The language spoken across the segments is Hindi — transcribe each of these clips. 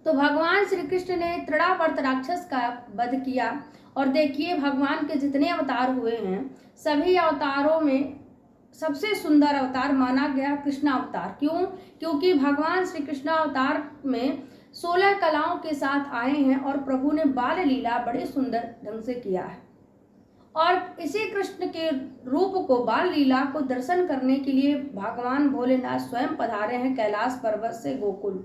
तो भगवान श्री कृष्ण ने तृणावर्त राक्षस का वध किया। और देखिए भगवान के जितने अवतार हुए हैं सभी अवतारों में सबसे सुंदर अवतार माना गया कृष्ण अवतार। क्यों? क्योंकि भगवान श्री कृष्ण अवतार में 16 कलाओं के साथ आए हैं और प्रभु ने बाल लीला बड़े सुंदर ढंग से किया है। और इसी कृष्ण के रूप को बाल लीला को दर्शन करने के लिए भगवान भोलेनाथ स्वयं पधारे हैं कैलाश पर्वत से गोकुल।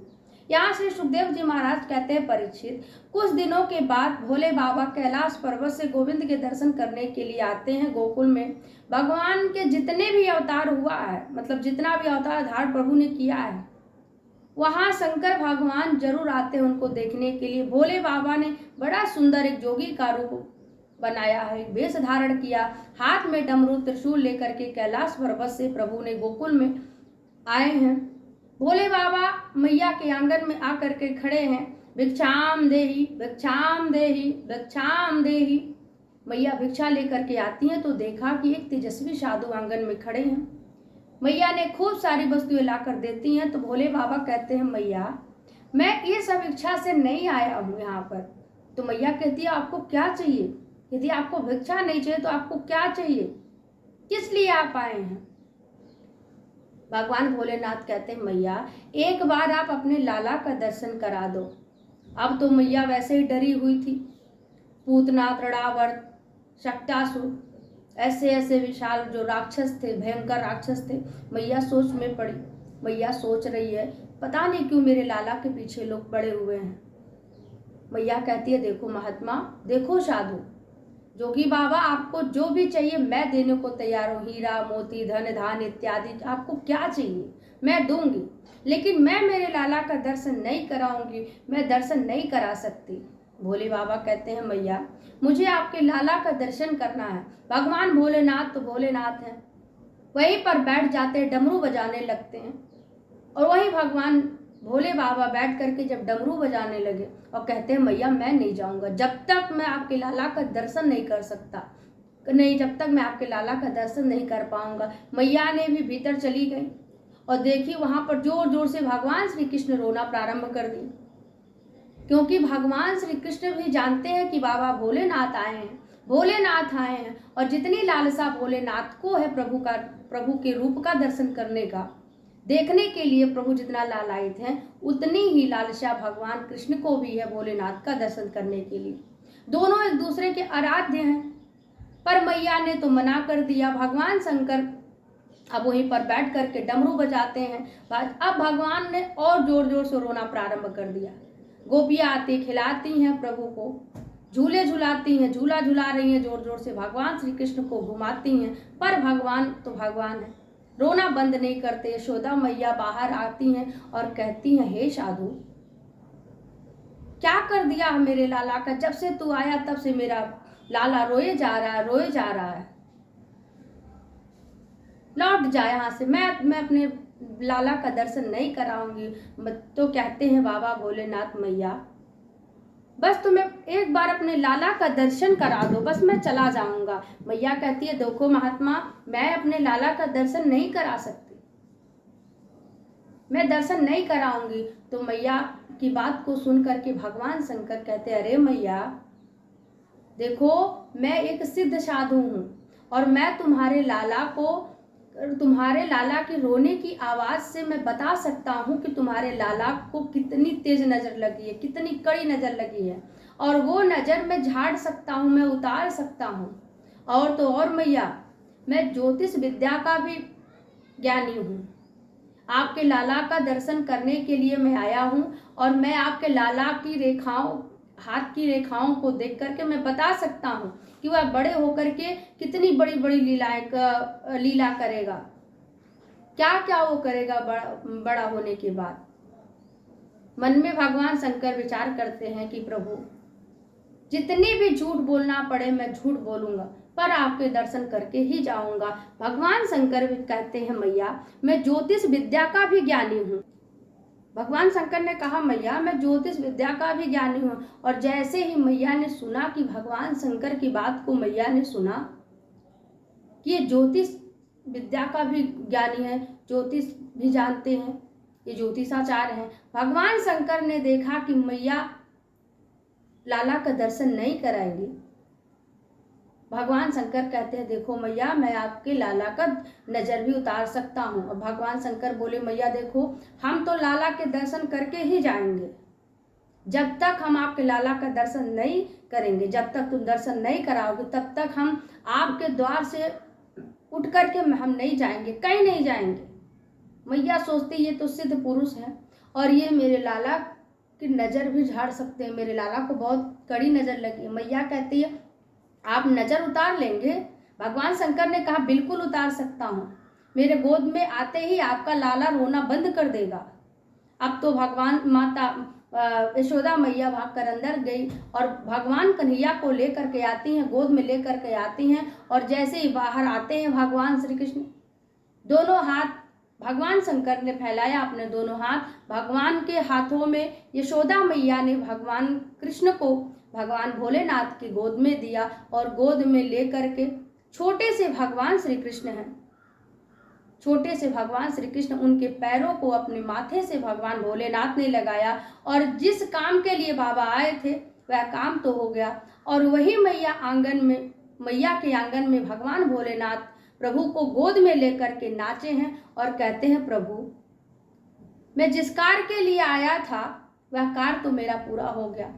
यहाँ से सुखदेव जी महाराज कहते हैं, परीक्षित, कुछ दिनों के बाद भोले बाबा कैलाश पर्वत से गोविंद के दर्शन करने के लिए आते हैं गोकुल में। भगवान के जितने भी अवतार हुआ है, मतलब जितना भी अवतार धारण प्रभु ने किया है, वहाँ शंकर भगवान जरूर आते हैं उनको देखने के लिए। भोले बाबा ने बड़ा सुंदर एक जोगी का रूप बनाया है, वेश धारण किया, हाथ में डमरू त्रिशूल लेकर के कैलाश पर्वत से प्रभु ने गोकुल में आए हैं। भोले बाबा मैया के आंगन में आकर के खड़े हैं, भिक्षाम देही भिक्षाम देही भिक्षाम देही। मैया भिक्षा लेकर के आती हैं तो देखा कि एक तेजस्वी साधु आंगन में खड़े हैं। मैया ने खूब सारी वस्तुएं ला कर देती हैं। तो भोले बाबा कहते हैं, मैया मैं ये सब इच्छा से नहीं आया हूँ यहाँ पर। तो मैया कहती है, आपको क्या चाहिए? यदि आपको भिक्षा नहीं चाहिए तो आपको क्या चाहिए, किस लिए आप आए हैं? भगवान भोलेनाथ कहते हैं, मैया एक बार आप अपने लाला का दर्शन करा दो। अब तो मैया वैसे ही डरी हुई थी। पूतना, तृणावर्त, शक्टासुर, ऐसे ऐसे विशाल जो राक्षस थे, भयंकर राक्षस थे। मैया सोच में पड़ी। मैया सोच रही है, पता नहीं क्यों मेरे लाला के पीछे लोग पड़े हुए हैं। मैया कहती है, देखो महात्मा, देखो साधु, जोगी बाबा, आपको जो भी चाहिए मैं देने को तैयार हूँ। हीरा मोती धन धान इत्यादि आपको क्या चाहिए मैं दूंगी, लेकिन मैं मेरे लाला का दर्शन नहीं कराऊंगी, मैं दर्शन नहीं करा सकती। भोले बाबा कहते हैं, मैया मुझे आपके लाला का दर्शन करना है। भगवान भोलेनाथ तो भोलेनाथ हैं, वहीं पर बैठ जाते हैं, डमरू बजाने लगते हैं। और वहीं भगवान भोले बाबा बैठ करके जब डमरू बजाने लगे और कहते हैं, मैया मैं नहीं जाऊंगा जब तक मैं आपके लाला का दर्शन नहीं कर सकता, नहीं जब तक मैं आपके लाला का दर्शन नहीं कर पाऊंगा। मैया ने भी भीतर चली गई और देखी वहां पर जोर जोर से भगवान श्री कृष्ण रोना प्रारंभ कर दी। क्योंकि भगवान श्री कृष्ण भी जानते हैं कि बाबा भोलेनाथ आए हैं, भोलेनाथ आए हैं। और जितनी लालसा भोलेनाथ को है प्रभु के रूप का दर्शन करने का, देखने के लिए प्रभु जितना लालायित हैं, उतनी ही लालसा भगवान कृष्ण को भी है भोलेनाथ का दर्शन करने के लिए। दोनों एक दूसरे के आराध्य हैं, पर मैया ने तो मना कर दिया। भगवान शंकर अब वहीं पर बैठ करके डमरू बजाते हैं। अब भगवान ने और जोर जोर से रोना प्रारंभ कर दिया। गोपियाँ आती खिलाती हैं प्रभु को, झूले झुलाती हैं, झूला झुला रही हैं, जोर जोर से भगवान श्री कृष्ण को घुमाती हैं। पर भगवान तो भगवान है, रोना बंद नहीं करते। यशोदा मैया बाहर आती हैं और कहती हैं, हे साधु, क्या कर दिया मेरे लाला का? जब से तू आया तब से मेरा लाला रोए जा रहा है, रोए जा रहा है। लौट जा यहाँ से, मैं अपने लाला का दर्शन नहीं कराऊंगी। तो कहते हैं बाबा भोलेनाथ, मैया बस तुम्हें एक बार अपने लाला का दर्शन करा दो, बस मैं चला जाऊंगा। मैया कहती है, देखो महात्मा, मैं अपने लाला का दर्शन नहीं करा सकती, मैं दर्शन नहीं कराऊंगी। तो मैया की बात को सुन करके भगवान शंकर कहते, अरे मैया देखो, मैं एक सिद्ध साधु हूँ और मैं तुम्हारे लाला की रोने की आवाज से मैं बता सकता हूँ कि तुम्हारे लाला को कितनी तेज नजर लगी है, कितनी कड़ी नजर लगी है। और वो नजर मैं झाड़ सकता हूँ, मैं उतार सकता हूँ। और तो और मैया, मैं ज्योतिष विद्या का भी ज्ञानी हूँ। आपके लाला का दर्शन करने के लिए मैं आया हूँ और मैं आपके लाला की रेखाओं, हाथ की रेखाओं को देख करके मैं बता सकता हूँ कि वह बड़े होकर के कितनी बड़ी बड़ी लीला करेगा, क्या क्या वो करेगा बड़ा होने के बाद। मन में भगवान शंकर विचार करते हैं कि प्रभु, जितनी भी झूठ बोलना पड़े मैं झूठ बोलूंगा, पर आपके दर्शन करके ही जाऊंगा। भगवान शंकर भी कहते हैं, मैया मैं ज्योतिष विद्या का भी ज्ञानी हूँ। भगवान शंकर ने कहा, मैया मैं ज्योतिष विद्या का भी ज्ञानी हूँ। और जैसे ही मैया ने सुना कि भगवान शंकर की बात को मैया ने सुना कि ये ज्योतिष विद्या का भी ज्ञानी है, ज्योतिष भी जानते हैं, ये ज्योतिषाचार्य हैं। भगवान शंकर ने देखा कि मैया लाला का दर्शन नहीं कराएंगी। भगवान शंकर कहते हैं देखो मैया, मैं आपके लाला का नजर भी उतार सकता हूँ। और भगवान शंकर बोले मैया देखो, हम तो लाला के दर्शन करके ही जाएंगे। जब तक हम आपके लाला का दर्शन नहीं करेंगे, जब तक तुम दर्शन नहीं कराओगे, तब तक हम आपके द्वार से उठ करके हम नहीं जाएंगे, कहीं नहीं जाएंगे। मैया सोचती ये तो सिद्ध पुरुष है और ये मेरे लाला की नज़र भी झाड़ सकते हैं, मेरे लाला को बहुत कड़ी नज़र लगी। मैया कहती है आप नज़र उतार लेंगे? भगवान शंकर ने कहा बिल्कुल उतार सकता हूँ, मेरे गोद में आते ही आपका लाला रोना बंद कर देगा। अब तो भगवान माता यशोदा मैया भागकर अंदर गई और भगवान कन्हैया को लेकर के आती हैं, गोद में लेकर के आती हैं। और जैसे ही बाहर आते हैं भगवान श्री कृष्ण, दोनों हाथ भगवान शंकर ने फैलाया, अपने दोनों हाथ भगवान के हाथों में यशोदा मैया ने भगवान कृष्ण को भगवान भोलेनाथ की गोद में दिया और गोद में लेकर के छोटे से भगवान श्री कृष्ण हैं, छोटे से भगवान श्री कृष्ण, उनके पैरों को अपने माथे से भगवान भोलेनाथ ने लगाया। और जिस काम के लिए बाबा आए थे वह काम तो हो गया। और वही मैया के आंगन में भगवान भोलेनाथ प्रभु को गोद में लेकर के नाचे हैं और कहते हैं प्रभु, मैं जिस कार्य के लिए आया था वह कार्य तो मेरा पूरा हो गया।